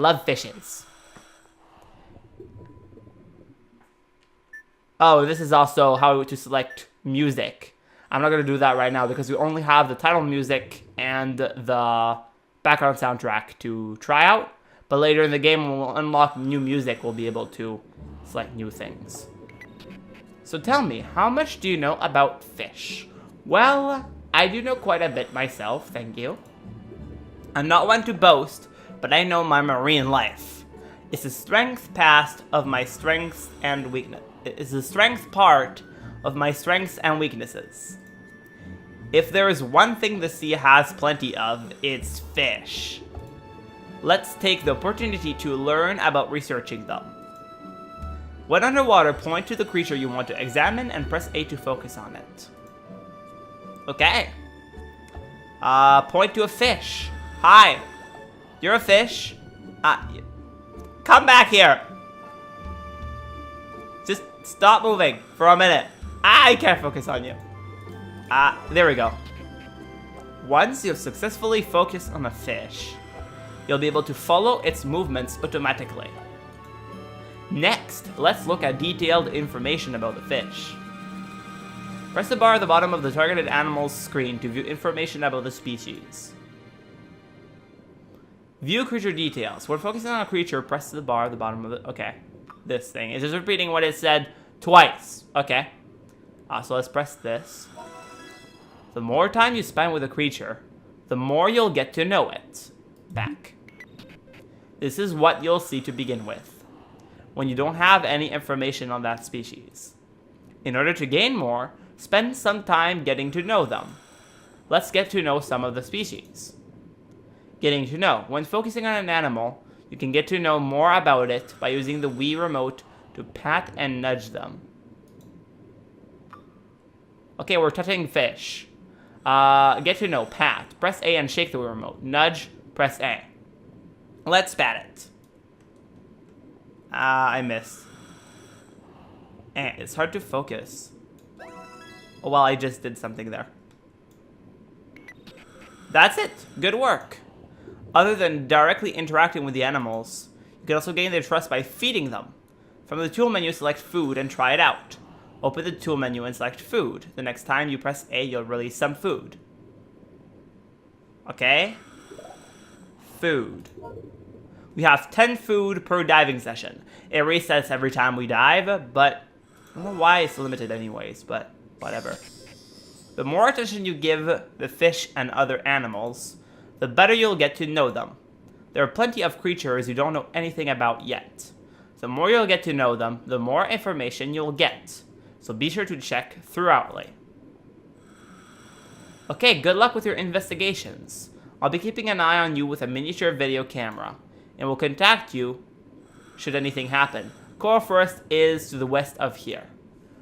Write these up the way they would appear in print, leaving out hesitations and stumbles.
love fishes. Oh, this is also how to select music. I'm not going to do that right now because we only have the title music and the background soundtrack to try out. But later in the game, when we'll unlock new music, we'll be able to select new things. So tell me, how much do you know about fish? Well, I do know quite a bit myself, thank you. I'm not one to boast, but I know my marine life. It's the strength past of my strengths and weakness. It's the strength part of my strengths and weaknesses. If there is one thing the sea has plenty of, it's fish. Let's take the opportunity to learn about researching them. When underwater, point to the creature you want to examine and press A to focus on it. Okay. Point to a fish. Hi. You're a fish. Come back here. Just stop moving for a minute. I can't focus on you. There we go. Once you've successfully focused on a fish, you'll be able to follow its movements automatically. Next, let's look at detailed information about the fish. Press the bar at the bottom of the targeted animal's screen to view information about the species. View creature details. When focusing on a creature, press the bar at the bottom of the... Okay. This thing. It's just repeating what it said twice. Okay. So let's press this. The more time you spend with a creature, the more you'll get to know it. Back. This is what you'll see to begin with, when you don't have any information on that species. In order to gain more, spend some time getting to know them. Let's get to know some of the species. Getting to know. When focusing on an animal, you can get to know more about it by using the Wii remote to pat and nudge them. Okay, we're touching fish. Get to know. Pat. Press A and shake the Wii remote. Nudge. Press A. Let's pat it. I missed. It's hard to focus. Oh, well, I just did something there. That's it. Good work. Other than directly interacting with the animals, you can also gain their trust by feeding them. From the tool menu, select food and try it out. Open the tool menu and select food. The next time you press A, you'll release some food. Okay. Food. We have 10 food per diving session. It resets every time we dive, but I don't know why it's limited anyways, but whatever. The more attention you give the fish and other animals, the better you'll get to know them. There are plenty of creatures you don't know anything about yet. The more you'll get to know them, the more information you'll get. So be sure to check thoroughly. Okay, good luck with your investigations. I'll be keeping an eye on you with a miniature video camera, and will contact you should anything happen. Coral Forest is to the west of here.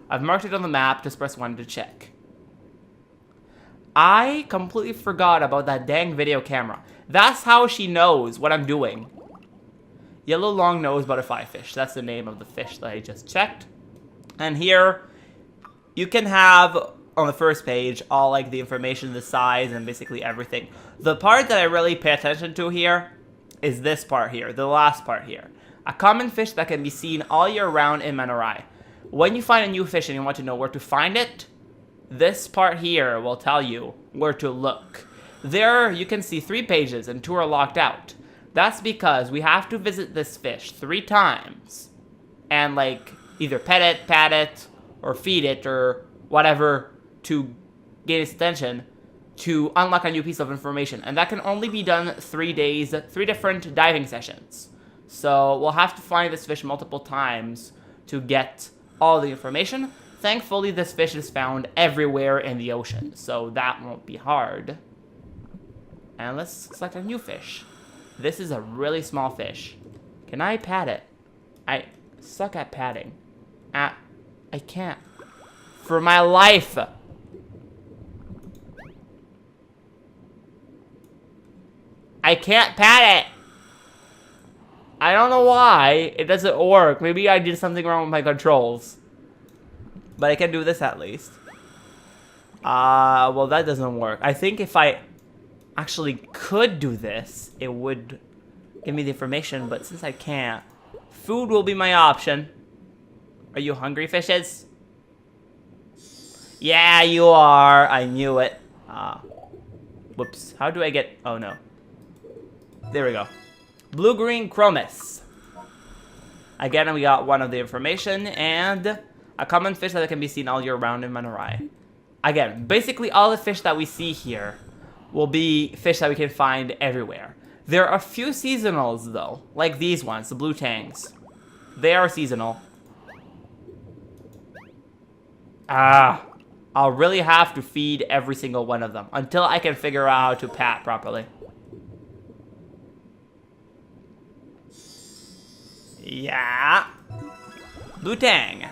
I've marked it on the map, just press 1 to check. I completely forgot about that dang video camera. That's how she knows what I'm doing. Yellow long-nosed butterfly fish. That's the name of the fish that I just checked. And here, you can have, on the first page, all like the information, the size, and basically everything. The part that I really pay attention to here is this part here, the last part here. A common fish that can be seen all year round in Manaurai. When you find a new fish and you want to know where to find it, this part here will tell you where to look. There you can see 3 pages and 2 are locked out. That's because we have to visit this fish 3 times and like either pet it, pat it, or feed it or whatever to gain its attention to unlock a new piece of information. And that can only be done 3 days, 3 different diving sessions. So we'll have to find this fish multiple times to get all the information. Thankfully, this fish is found everywhere in the ocean, so that won't be hard. And let's select a new fish. This is a really small fish. Can I pat it? I suck at patting. I can't. For my life. I can't pat it. I don't know why it doesn't work. Maybe I did something wrong with my controls. But I can do this at least. Well, that doesn't work. I think if I actually could do this, it would give me the information, but since I can't, food will be my option. Are you hungry, fishes? Yeah, you are. I knew it. Whoops. How do I get... Oh, no. There we go. Blue-green chromis. Again, we got one of the information, and a common fish that can be seen all year round in Manaurai. Again, basically all the fish that we see here will be fish that we can find everywhere. There are a few seasonals, though, like these ones, the blue tangs. They are seasonal. I'll really have to feed every single one of them until I can figure out how to pat properly. Yeah. Blue tang.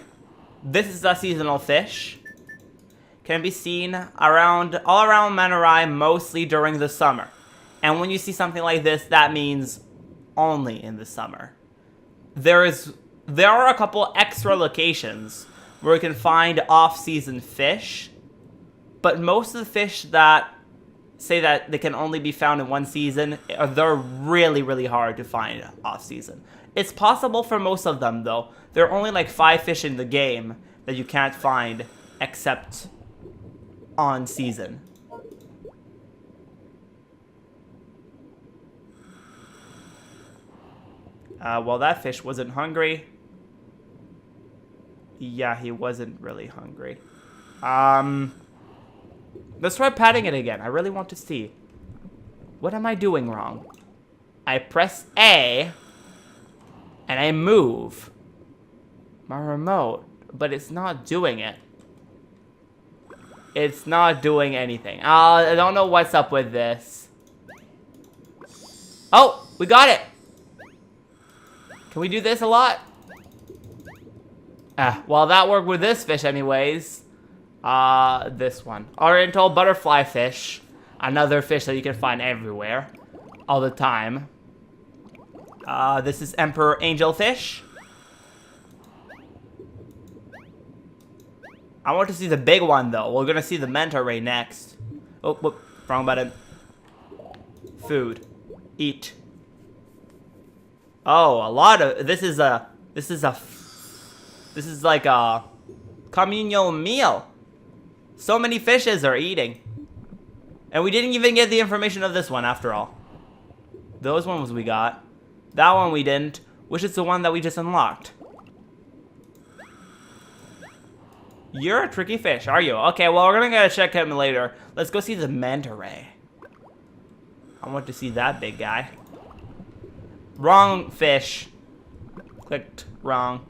This is a seasonal fish. Can be seen all around Manaurai, mostly during the summer. And when you see something like this, that means only in the summer. There are a couple extra locations where you can find off-season fish, but most of the fish that say that they can only be found in one season, they're really, really hard to find off-season. It's possible for most of them, though. There are only like 5 fish in the game that you can't find except on season. Well, that fish wasn't hungry. Yeah, he wasn't really hungry. Let's try patting it again. I really want to see. What am I doing wrong? I press A, and I move my remote, but it's not doing it. It's not doing anything. I don't know what's up with this. Oh, we got it. Can we do this a lot? Well, that worked with this fish anyways. This one. Oriental butterfly fish. Another fish that you can find everywhere. All the time. This is emperor angelfish. I want to see the big one, though. We're gonna see the Manaurai next. Oh, whoop, wrong button. Food. Eat. Oh, a lot of... This is like a communal meal. So many fishes are eating. And we didn't even get the information of this one, after all. Those ones we got. That one we didn't, which is the one that we just unlocked. You're a tricky fish, are you? Okay, well, we're gonna check him later. Let's go see the Manaurai. I want to see that big guy. Wrong fish. Clicked wrong.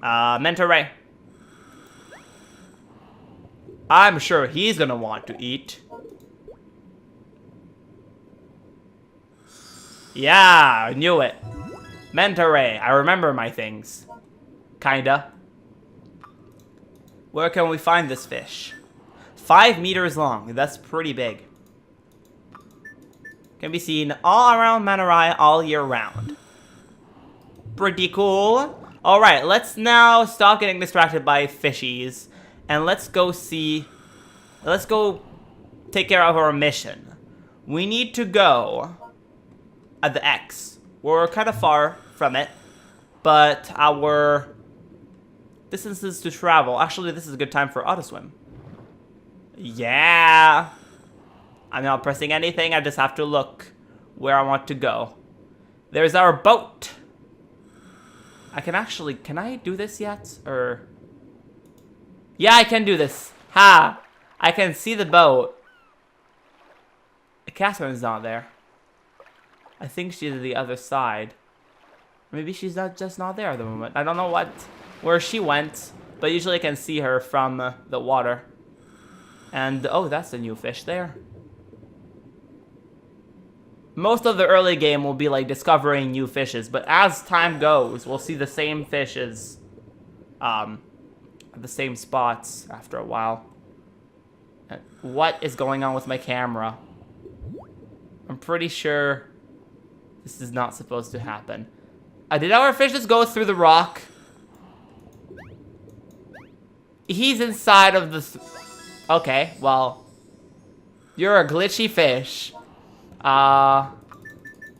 Manaurai. I'm sure he's gonna want to eat. Yeah, I knew it. Manaurai. I remember my things. Kinda. Where can we find this fish? 5 meters long. That's pretty big. Can be seen all around Manaurai all year round. Pretty cool. Alright, let's now stop getting distracted by fishies. And let's go take care of our mission. We need to go at the X. We're kind of far from it, but our distances to travel. Actually, this is a good time for auto swim. Yeah. I'm not pressing anything. I just have to look where I want to go. There's our boat. Can I do this yet? Or... Yeah, I can do this. Ha! I can see the boat. Catherine's not there. I think she's at the other side. Maybe she's just not there at the moment. I don't know where she went, but usually I can see her from the water. And, oh, that's a new fish there. Most of the early game will be like discovering new fishes, but as time goes, we'll see the same fishes at the same spots after a while. What is going on with my camera? I'm pretty sure this is not supposed to happen. Did our fish just go through the rock? He's inside of the... Okay, well... You're a glitchy fish.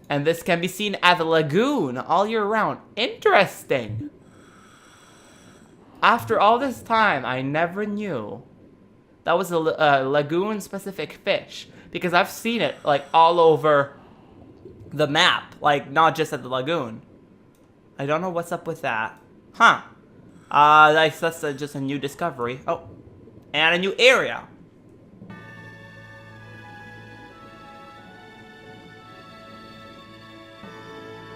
And this can be seen at the lagoon all year round. Interesting. After all this time, I never knew that was a lagoon-specific fish. Because I've seen it, like, all over the map. Like, not just at the lagoon. I don't know what's up with that. Huh. That's just a new discovery. Oh. And a new area.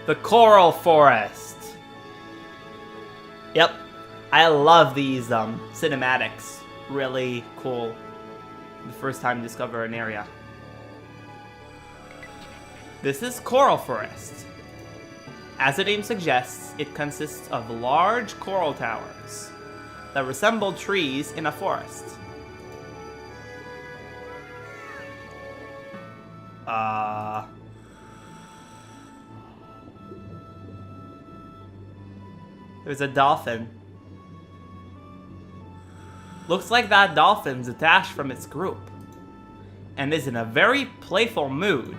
The coral forest. Yep. I love these cinematics. Really cool. The first time to discover an area. This is coral forest. As the name suggests, it consists of large coral towers that resemble trees in a forest. There's a dolphin. Looks like that dolphin's detached from its group and is in a very playful mood.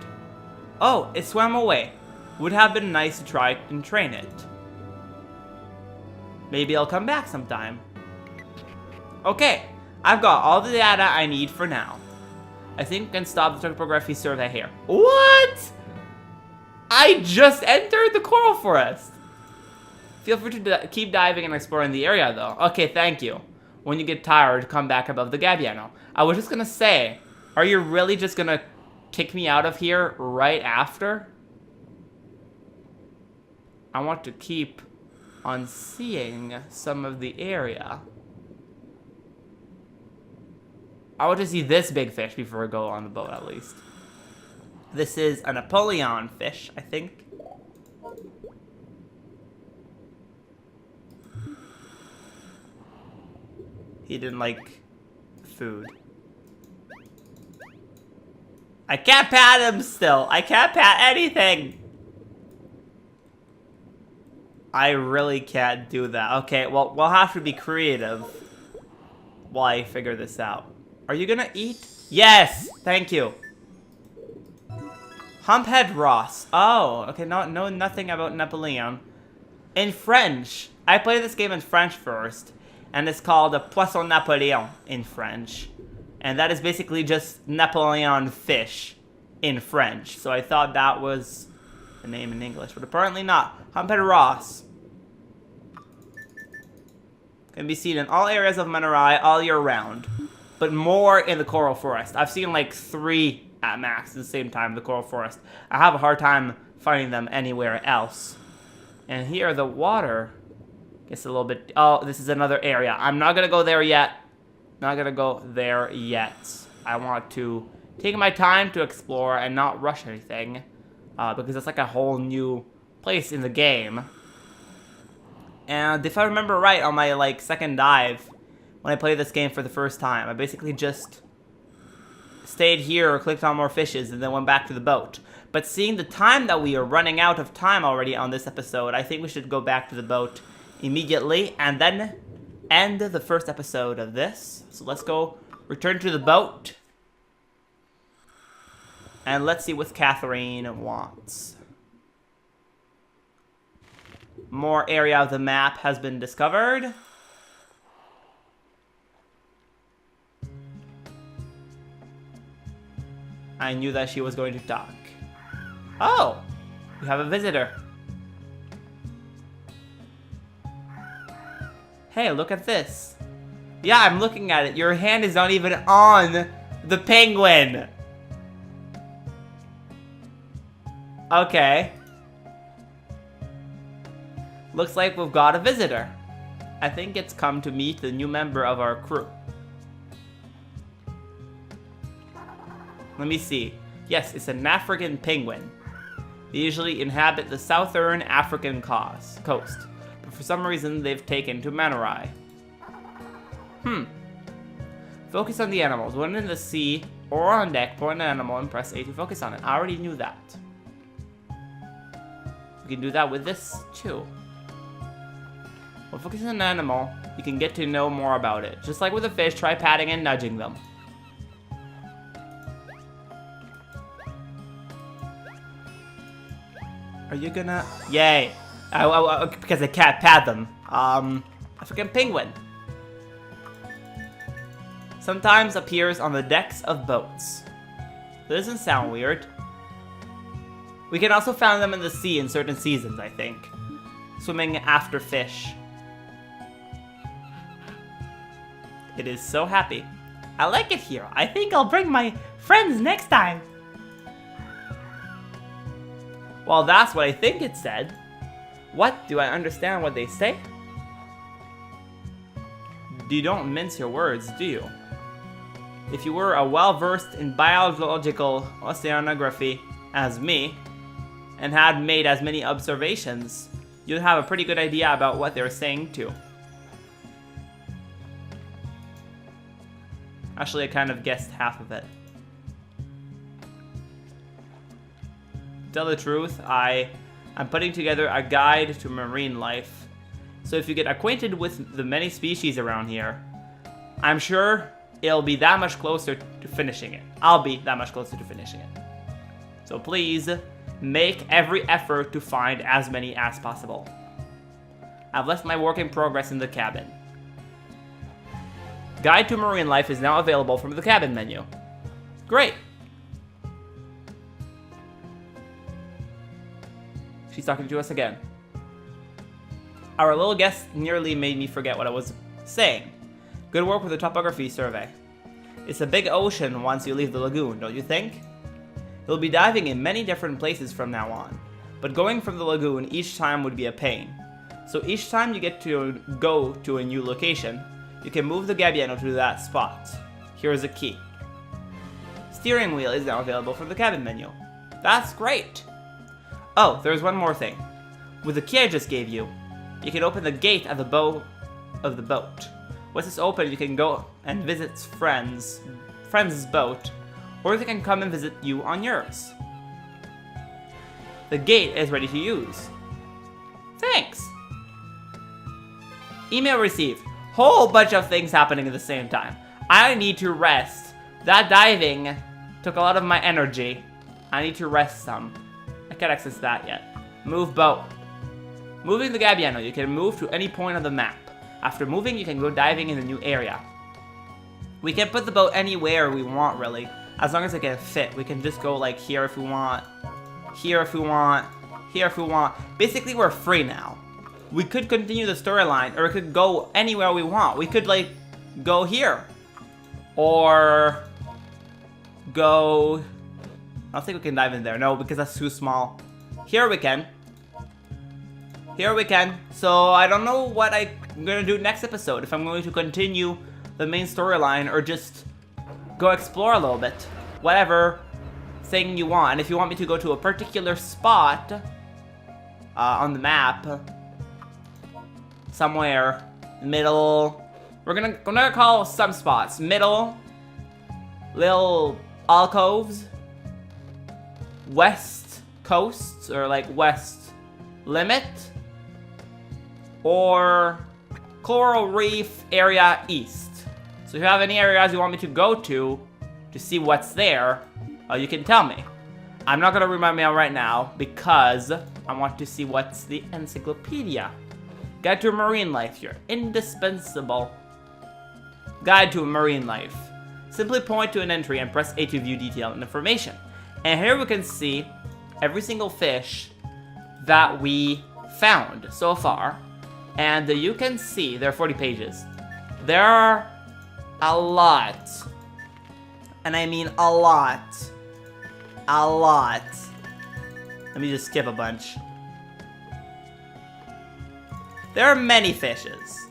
Oh, it swam away. Would have been nice to try and train it. Maybe I'll come back sometime. Okay, I've got all the data I need for now. I think we can stop the topography survey here. What? I just entered the coral forest. Feel free to keep diving and exploring the area though. Okay, thank you. When you get tired, come back above the Gabbiano. I was just gonna say, are you really just gonna kick me out of here right after? I want to keep on seeing some of the area. I want to see this big fish before I go on the boat, at least. This is a Napoleon fish, I think. He didn't like food. I can't pat him still. I can't pat anything. I really can't do that. Okay, well, we'll have to be creative while I figure this out. Are you gonna eat? Yes! Thank you. Humphead Ross. Oh, okay, nothing about Napoleon. In French. I played this game in French first. And it's called a Poisson Napoléon in French. And that is basically just Napoleon fish in French. So I thought that was the name in English, but apparently not. Humphead Ross can be seen in all areas of Manaurai all year round, but more in the coral forest. I've seen like 3 at max at the same time in the coral forest. I have a hard time finding them anywhere else. And here the water gets a little bit... Oh, this is another area. I'm not gonna go there yet. Not gonna go there yet. I want to take my time to explore and not rush anything. Because it's like a whole new place in the game. And if I remember right, on my like second dive, when I played this game for the first time, I basically just stayed here, clicked on more fishes, and then went back to the boat. But seeing the time that we are running out of time already on this episode, I think we should go back to the boat immediately and then end the first episode of this. So let's go return to the boat and let's see what Catherine wants. More area of the map has been discovered. I knew that she was going to talk. Oh, we have a visitor. Hey, look at this. Yeah, I'm looking at it. Your hand is not even on the penguin. Okay. Looks like we've got a visitor. I think it's come to meet the new member of our crew. Let me see. Yes, it's an African penguin. They usually inhabit the southern African coast. But for some reason, they've taken to Manaurai. Focus on the animals. When in the sea or on deck, point an animal and press A to focus on it. I already knew that. We can do that with this too. When focusing on an animal, you can get to know more about it. Just like with a fish, try patting and nudging them. Are you gonna... Yay. Because I can't pad them. A freaking penguin. Sometimes appears on the decks of boats. That doesn't sound weird. We can also find them in the sea in certain seasons, I think. Swimming after fish. It is so happy. I like it here. I think I'll bring my friends next time. Well, that's what I think it said. What? Do I understand what they say? You don't mince your words, do you? If you were a well-versed in biological oceanography as me, and had made as many observations, you'd have a pretty good idea about what they're saying too. Actually, I kind of guessed half of it. To tell the truth, I'm putting together a guide to marine life. So if you get acquainted with the many species around here, I'm sure it'll be that much closer to finishing it. I'll be that much closer to finishing it. So please, make every effort to find as many as possible. I've left my work in progress in the cabin. Guide to Marine Life is now available from the cabin menu. Great! She's talking to us again. Our little guest nearly made me forget what I was saying. Good work with the topography survey. It's a big ocean once you leave the lagoon, don't you think? You'll be diving in many different places from now on, but going from the lagoon each time would be a pain. So each time you get to go to a new location, you can move the Gabbiano to that spot. Here is a key. Steering wheel is now available from the cabin menu. That's great! Oh, there's one more thing. With the key I just gave you, you can open the gate at the bow of the boat. Once it's open, you can go and visit friends' boat, or they can come and visit you on yours. The gate is ready to use. Thanks! Email received. Whole bunch of things happening at the same time. I need to rest. That diving took a lot of my energy. I need to rest some. I can't access that yet. Move boat. Moving the Gabbiano, you can move to any point on the map. After moving, you can go diving in a new area. We can put the boat anywhere we want, really. As long as it can fit. We can just go like here if we want. Here if we want. Here if we want. Basically, we're free now. We could continue the storyline, or we could go anywhere we want. We could, like, go here. Or go... I don't think we can dive in there. No, because that's too small. Here we can. Here we can. So I don't know what I'm gonna do next episode. If I'm going to continue the main storyline or just go explore a little bit. Whatever thing you want. And if you want me to go to a particular spot on the map, somewhere middle, we're gonna call some spots middle, little alcoves, west coast, or like west limit, or coral reef area east. So if you have any areas you want me to go to see what's there, you can tell me. I'm not gonna remind me right now because I want to see what's the encyclopedia. Guide to Marine Life here. Indispensable. Guide to Marine Life. Simply point to an entry and press A to view detailed information. And here we can see every single fish that we found so far. And you can see, there are 40 pages. There are a lot. And I mean a lot. A lot. Let me just skip a bunch. There are many fishes.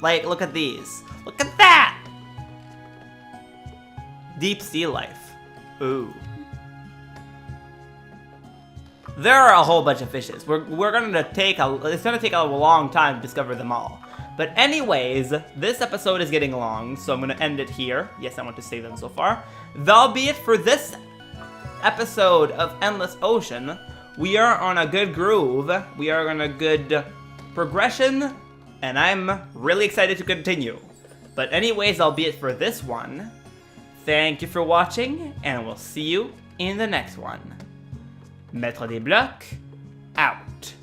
Like, look at these. Look at that! Deep sea life. Ooh. There are a whole bunch of fishes. We're gonna take it's gonna take a long time to discover them all. But anyways, this episode is getting long, so I'm gonna end it here. Yes, I want to save them so far. That'll be it for this episode of Endless Ocean. We are on a good groove. We are on a good progression, and I'm really excited to continue. But anyways, that'll be it for this one. Thank you for watching, and we'll see you in the next one. MaitreDesBlocs, out.